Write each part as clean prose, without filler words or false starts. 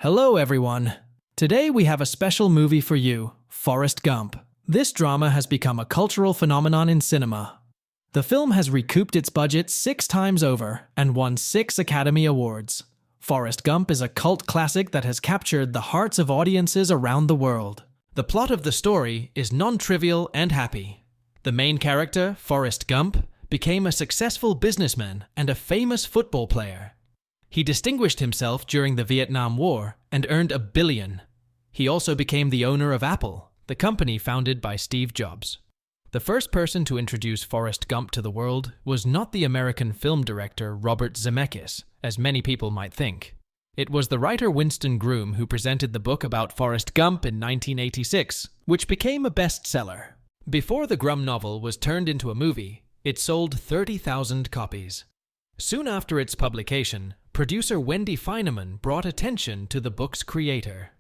Hello everyone! Today we have a special movie for you, Forrest Gump. This drama has become a cultural phenomenon in cinema. The film has recouped its budget 6 times over and won 6 Academy Awards. Forrest Gump is a cult classic that has captured the hearts of audiences around the world. The plot of the story is non-trivial and happy. The main character, Forrest Gump, became a successful businessman and a famous football player. He distinguished himself during the Vietnam War and earned $1 billion. He also became the owner of Apple, the company founded by Steve Jobs. The first person to introduce Forrest Gump to the world was not the American film director Robert Zemeckis, as many people might think. It was the writer Winston Groom who presented the book about Forrest Gump in 1986, which became a bestseller. Before the Grum novel was turned into a movie, it sold 30,000 copies. Soon after its publication, producer Wendy Feineman brought attention to the book's creator.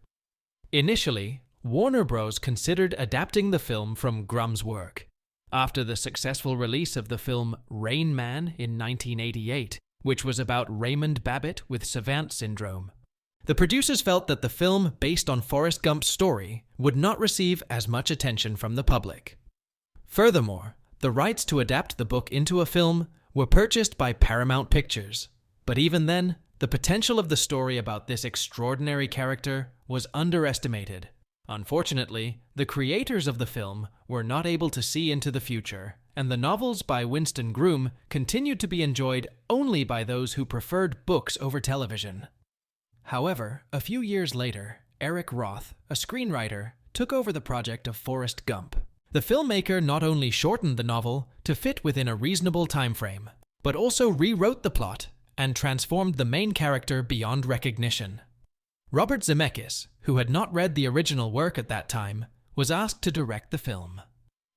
Initially, Warner Bros. Considered adapting the film from Grum's work. After the successful release of the film Rain Man in 1988, which was about Raymond Babbitt with Savant syndrome, the producers felt that the film based on Forrest Gump's story would not receive as much attention from the public. Furthermore, the rights to adapt the book into a film were purchased by Paramount Pictures. But even then, the potential of the story about this extraordinary character was underestimated. Unfortunately, the creators of the film were not able to see into the future, and the novels by Winston Groom continued to be enjoyed only by those who preferred books over television. However, a few years later, Eric Roth, a screenwriter, took over the project of Forrest Gump. The filmmaker not only shortened the novel to fit within a reasonable time frame, but also rewrote the plot and transformed the main character beyond recognition. Robert Zemeckis, who had not read the original work at that time, was asked to direct the film.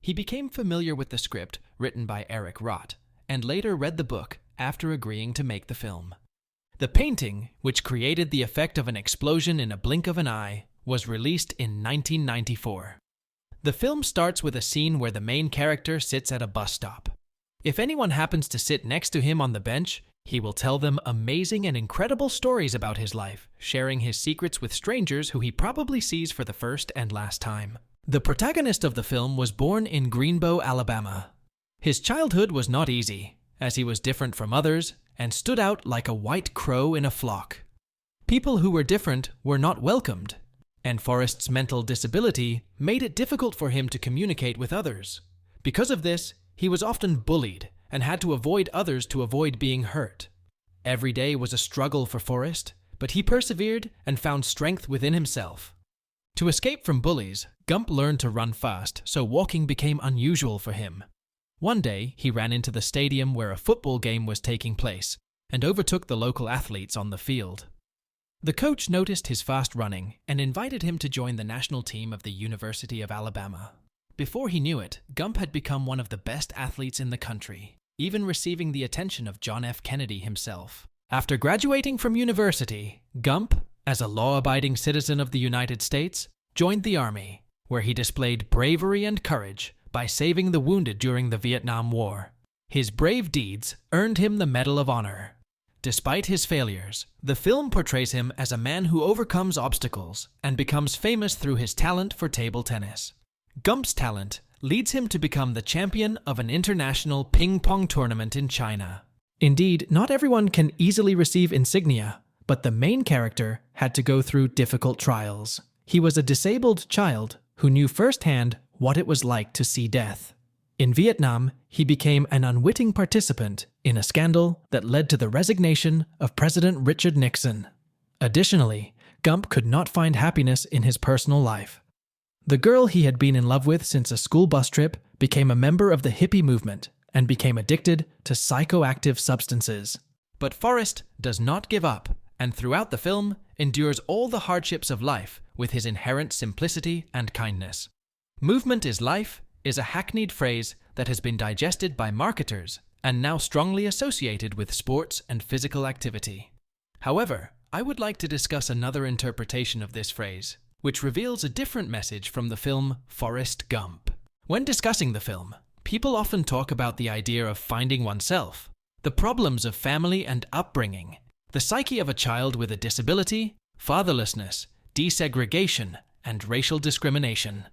He became familiar with the script written by Eric Roth, and later read the book after agreeing to make the film. The painting, which created the effect of an explosion in a blink of an eye, was released in 1994. The film starts with a scene where the main character sits at a bus stop. If anyone happens to sit next to him on the bench, he will tell them amazing and incredible stories about his life, sharing his secrets with strangers who he probably sees for the first and last time. The protagonist of the film was born in Greenbow, Alabama. His childhood was not easy, as he was different from others and stood out like a white crow in a flock. People who were different were not welcomed, and Forrest's mental disability made it difficult for him to communicate with others. Because of this, he was often bullied and had to avoid others to avoid being hurt. Every day was a struggle for Forrest, but he persevered and found strength within himself. To escape from bullies, Gump learned to run fast, so walking became unusual for him. One day, he ran into the stadium where a football game was taking place and overtook the local athletes on the field. The coach noticed his fast running and invited him to join the national team of the University of Alabama. Before he knew it, Gump had become one of the best athletes in the country, even receiving the attention of John F. Kennedy himself. After graduating from university, Gump, as a law-abiding citizen of the United States, joined the Army, where he displayed bravery and courage by saving the wounded during the Vietnam War. His brave deeds earned him the Medal of Honor. Despite his failures, the film portrays him as a man who overcomes obstacles and becomes famous through his talent for table tennis. Gump's talent leads him to become the champion of an international ping-pong tournament in China. Indeed, not everyone can easily receive insignia, but the main character had to go through difficult trials. He was a disabled child who knew firsthand what it was like to see death. In Vietnam, he became an unwitting participant in a scandal that led to the resignation of President Richard Nixon. Additionally, Gump could not find happiness in his personal life. The girl he had been in love with since a school bus trip became a member of the hippie movement and became addicted to psychoactive substances. But Forrest does not give up, and throughout the film endures all the hardships of life with his inherent simplicity and kindness. "Movement is life" is a hackneyed phrase that has been digested by marketers and now strongly associated with sports and physical activity. However, I would like to discuss another interpretation of this phrase, which reveals a different message from the film Forrest Gump. When discussing the film, people often talk about the idea of finding oneself, the problems of family and upbringing, the psyche of a child with a disability, fatherlessness, desegregation, and racial discrimination.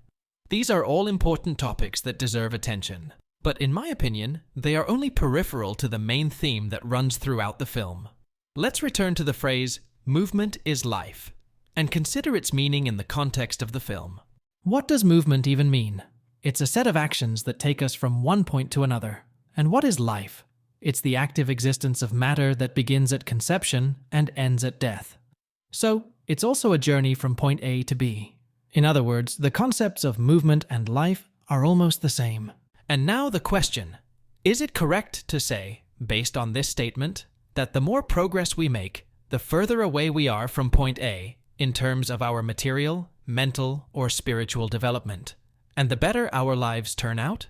These are all important topics that deserve attention. But in my opinion, they are only peripheral to the main theme that runs throughout the film. Let's return to the phrase, "movement is life," and consider its meaning in the context of the film. What does movement even mean? It's a set of actions that take us from one point to another. And what is life? It's the active existence of matter that begins at conception and ends at death. So, it's also a journey from point A to B. In other words, the concepts of movement and life are almost the same. And now the question, is it correct to say, based on this statement, that the more progress we make, the further away we are from point A in terms of our material, mental, or spiritual development, and the better our lives turn out?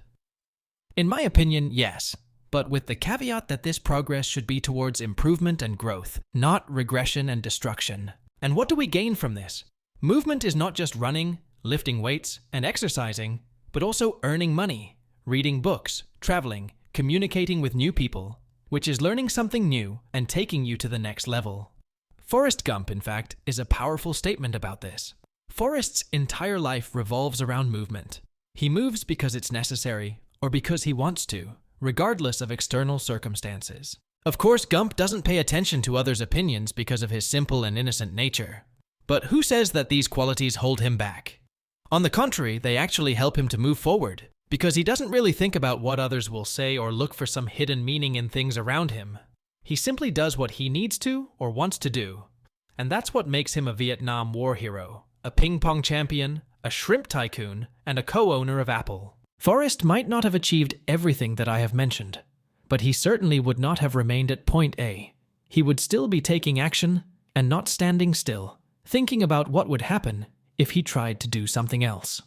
In my opinion, yes, but with the caveat that this progress should be towards improvement and growth, not regression and destruction. And what do we gain from this? Movement is not just running, lifting weights, and exercising, but also earning money, reading books, traveling, communicating with new people, which is learning something new and taking you to the next level. Forrest Gump, in fact, is a powerful statement about this. Forrest's entire life revolves around movement. He moves because it's necessary or because he wants to, regardless of external circumstances. Of course, Gump doesn't pay attention to others' opinions because of his simple and innocent nature. But who says that these qualities hold him back? On the contrary, they actually help him to move forward, because he doesn't really think about what others will say or look for some hidden meaning in things around him. He simply does what he needs to or wants to do. And that's what makes him a Vietnam War hero, a ping pong champion, a shrimp tycoon, and a co-owner of Apple. Forrest might not have achieved everything that I have mentioned, but he certainly would not have remained at point A. He would still be taking action and not standing still, thinking about what would happen if he tried to do something else.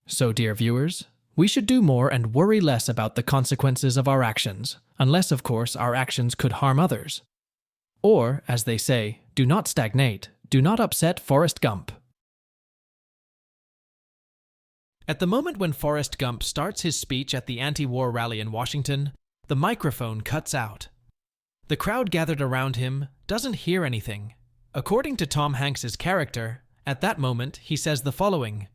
So, dear viewers, we should do more and worry less about the consequences of our actions, unless, of course, our actions could harm others. Or, as they say, do not stagnate, do not upset Forrest Gump. At the moment when Forrest Gump starts his speech at the anti-war rally in Washington, the microphone cuts out. The crowd gathered around him doesn't hear anything. According to Tom Hanks's character, at that moment he says the following: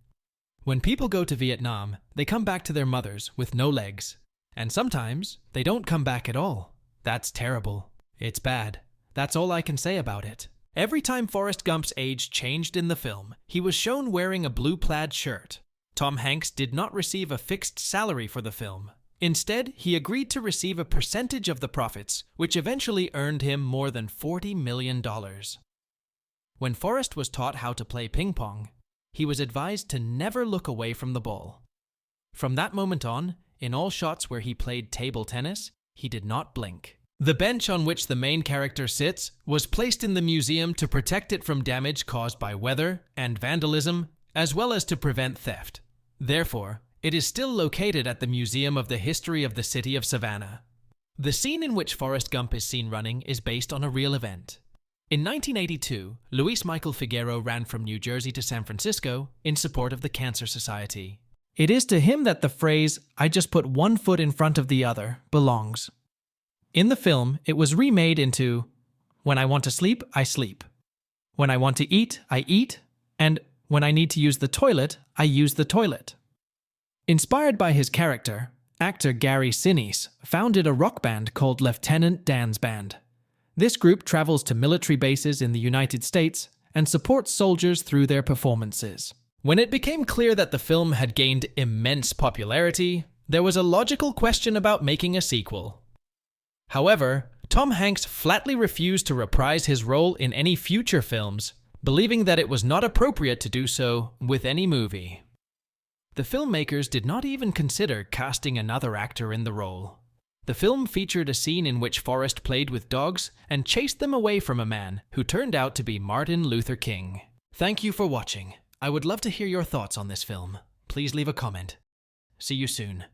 "When people go to Vietnam, they come back to their mothers with no legs. And sometimes they don't come back at all. That's terrible. It's bad. That's all I can say about it." Every time Forrest Gump's age changed in the film, he was shown wearing a blue plaid shirt. Tom Hanks did not receive a fixed salary for the film. Instead, he agreed to receive a percentage of the profits, which eventually earned him more than $40 million. When Forrest was taught how to play ping pong, he was advised to never look away from the ball. From that moment on, in all shots where he played table tennis, he did not blink. The bench on which the main character sits was placed in the museum to protect it from damage caused by weather and vandalism, as well as to prevent theft. Therefore, it is still located at the Museum of the History of the City of Savannah. The scene in which Forrest Gump is seen running is based on a real event. In 1982, Luis Michael Figueroa ran from New Jersey to San Francisco in support of the Cancer Society. It is to him that the phrase, "I just put one foot in front of the other," belongs. In the film, it was remade into, "When I want to sleep, I sleep. When I want to eat, I eat. And when I need to use the toilet, I use the toilet." Inspired by his character, actor Gary Sinise founded a rock band called Lieutenant Dan's Band. This group travels to military bases in the United States and supports soldiers through their performances. When it became clear that the film had gained immense popularity, there was a logical question about making a sequel. However, Tom Hanks flatly refused to reprise his role in any future films, believing that it was not appropriate to do so with any movie. The filmmakers did not even consider casting another actor in the role. The film featured a scene in which Forrest played with dogs and chased them away from a man who turned out to be Martin Luther King. Thank you for watching. I would love to hear your thoughts on this film. Please leave a comment. See you soon.